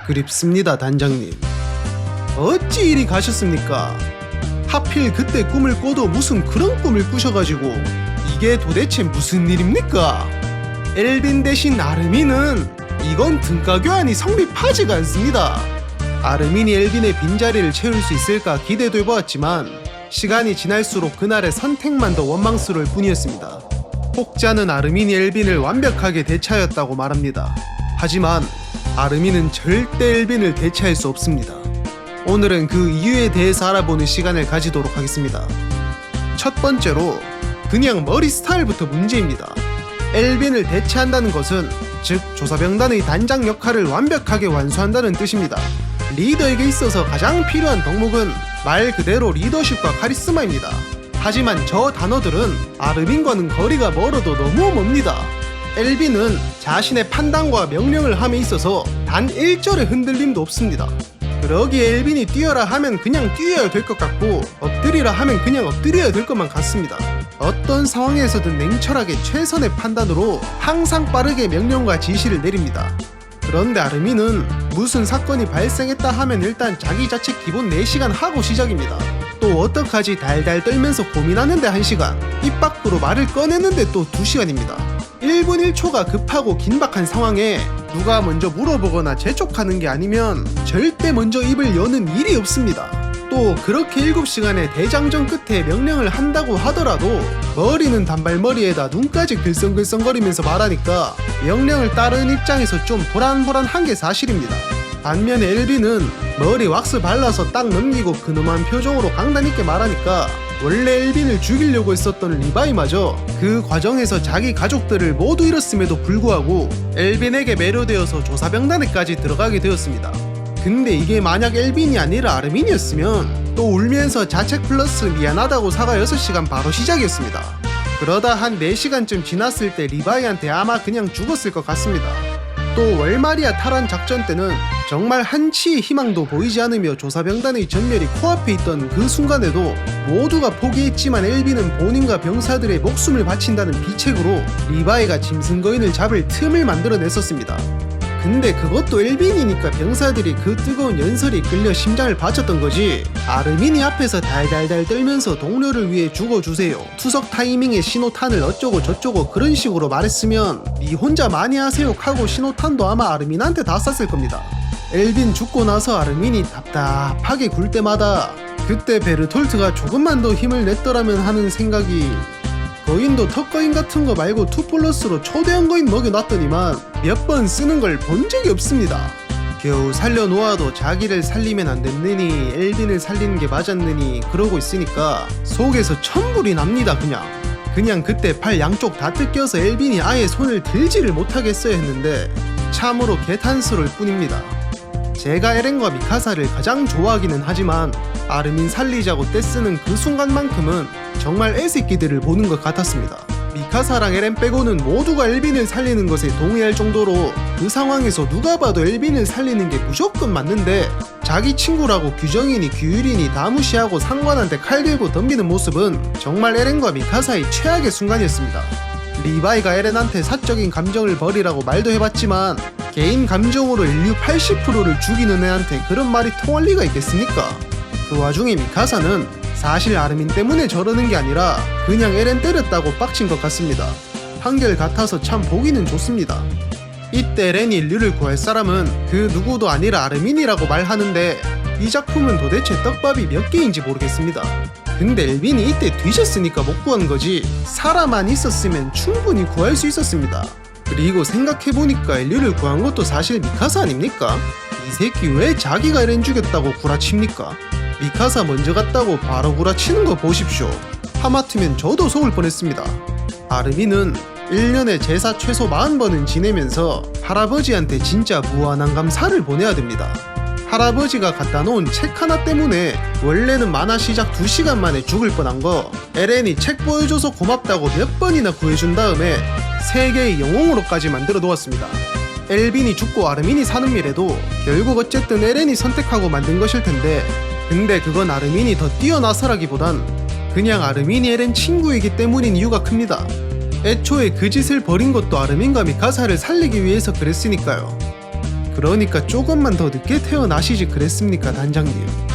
그립습니다, 단장님. 어찌 이리 가셨습니까? 하필 그때 꿈을 꿔도 무슨 그런 꿈을 꾸셔가지고 이게 도대체 무슨 일입니까? 엘빈 대신 아르민은 이건 등가 교환이 성립하지가 않습니다. 아르민이 엘빈의 빈자리를 채울 수 있을까 기대도 해보았지만 시간이 지날수록 그날의 선택만 더 원망스러울 뿐이었습니다. 혹자는 아르민이 엘빈을 완벽하게 대체하였다고 말합니다. 하지만 아르민은 절대 엘빈을 대체할 수 없습니다. 오늘은 그 이유에 대해서 알아보는 시간을 가지도록 하겠습니다. 첫 번째로 그냥 머리 스타일부터 문제입니다. 엘빈을 대체한다는 것은 즉 조사병단의 단장 역할을 완벽하게 완수한다는 뜻입니다. 리더에게 있어서 가장 필요한 덕목은 말 그대로 리더십과 카리스마입니다. 하지만 저 단어들은 아르민과는 거리가 멀어도 너무 멉니다. 엘빈은 자신의 판단과 명령을 함에 있어서 단 1절의 흔들림도 없습니다. 그러기에 엘빈이 뛰어라 하면 그냥 뛰어야 될 것 같고 엎드리라 하면 그냥 엎드려야 될 것만 같습니다. 어떤 상황에서든 냉철하게 최선의 판단으로 항상 빠르게 명령과 지시를 내립니다. 그런데 아르민은 무슨 사건이 발생했다 하면 일단 자기 자책 기본 4시간 하고 시작입니다. 또 어떡하지 달달 떨면서 고민하는데 1시간, 입 밖으로 말을 꺼내는데 또 2시간입니다. 1분 1초가 급하고 긴박한 상황에 누가 먼저 물어보거나 재촉하는 게 아니면 절대 먼저 입을 여는 일이 없습니다. 또 그렇게 7시간의 대장전 끝에 명령을 한다고 하더라도 머리는 단발머리에다 눈까지 글썽글썽거리면서 말하니까 명령을 따르는 입장에서 좀 불안불안한 게 사실입니다. 반면에 엘빈은 머리 왁스 발라서 딱 넘기고 근엄한 표정으로 강단있게 말하니까 원래 엘빈을 죽이려고 했었던 리바이마저 그 과정에서 자기 가족들을 모두 잃었음에도 불구하고 엘빈에게 매료되어서 조사병단에까지 들어가게 되었습니다. 근데 이게 만약 엘빈이 아니라 아르민이었으면 또 울면서 자책 플러스 미안하다고 사과 6시간 바로 시작이었습니다. 그러다 한 4시간쯤 지났을 때 리바이한테 아마 그냥 죽었을 것 같습니다. 또 월마리아 탈환 작전 때는 정말 한치의 희망도 보이지 않으며 조사병단의 전멸이 코앞에 있던 그 순간에도 모두가 포기했지만 엘빈은 본인과 병사들의 목숨을 바친다는 비책으로 리바이가 짐승 거인을 잡을 틈을 만들어냈었습니다. 근데 그것도 엘빈이니까 병사들이 그 뜨거운 연설에 끌려 심장을 바쳤던 거지 아르민이 앞에서 달달달 떨면서 동료를 위해 죽어주세요, 투석 타이밍에 신호탄을 어쩌고 저쩌고 그런 식으로 말했으면 니 혼자 많이 하세요 하고 신호탄도 아마 아르민한테 다 쐈을 겁니다. 엘빈 죽고 나서 아르민이 답답하게 굴 때마다 그때 베르톨트가 조금만 더 힘을 냈더라면 하는 생각이, 거인도 턱거인 같은 거 말고 2+로 초대형 거인 먹여놨더니만 몇 번 쓰는 걸 본 적이 없습니다. 겨우 살려놓아도 자기를 살리면 안 됐느니 엘빈을 살리는 게 맞았느니 그러고 있으니까 속에서 천불이 납니다. 그냥 그때 팔 양쪽 다 뜯겨서 엘빈이 아예 손을 들지를 못하게 했어야 했는데 참으로 개탄스러울 뿐입니다. 제가 에렌과 미카사를 가장 좋아하기는 하지만 아르민 살리자고 떼쓰는 그 순간만큼은 정말 애새끼들을 보는 것 같았습니다. 미카사랑 에렌 빼고는 모두가 엘빈을 살리는 것에 동의할 정도로 그 상황에서 누가 봐도 엘빈을 살리는 게 무조건 맞는데 자기 친구라고 규정이니 규율이니 다 무시하고 상관한테 칼 들고 덤비는 모습은 정말 에렌과 미카사의 최악의 순간이었습니다. 리바이가 에렌한테 사적인 감정을 버리라고 말도 해봤지만 개인 감정으로 인류 80%를 죽이는 애한테 그런 말이 통할 리가 있겠습니까? 그 와중에 미카사는 사실 아르민 때문에 저러는 게 아니라 그냥 에렌 때렸다고 빡친 것 같습니다. 한결같아서 참 보기는 좋습니다. 이때 에렌이 인류를 구할 사람은 그 누구도 아니라 아르민이라고 말하는데 이 작품은 도대체 떡밥이 몇 개인지 모르겠습니다. 근데 엘빈이 이때 뒤졌으니까 못 구한 거지 사람만 있었으면 충분히 구할 수 있었습니다. 그리고 생각해보니까 인류를 구한 것도 사실 미카사 아닙니까? 이 새끼 왜 자기가 에렌 죽였다고 구라칩니까? 미카사 먼저 갔다고 바로 구라치는 거 보십시오. 하마터면 저도 속을 뻔했습니다. 아르민은 1년에 제사 최소 40번은 지내면서 할아버지한테 진짜 무한한 감사를 보내야 됩니다. 할아버지가 갖다 놓은 책 하나 때문에 원래는 만화 시작 2시간 만에 죽을 뻔한 거 에렌이 책 보여줘서 고맙다고 몇 번이나 구해준 다음에 세계의 영웅으로까지 만들어 놓았습니다. 엘빈이 죽고 아르민이 사는 미래도 결국 어쨌든 에렌이 선택하고 만든 것일 텐데 근데 그건 아르민이 더 뛰어나서라기보단 그냥 아르민이 에렌 친구이기 때문인 이유가 큽니다. 애초에 그 짓을 벌인 것도 아르민과 미카사를 살리기 위해서 그랬으니까요. 그러니까 조금만 더 늦게 태어나시지 그랬습니까, 단장님?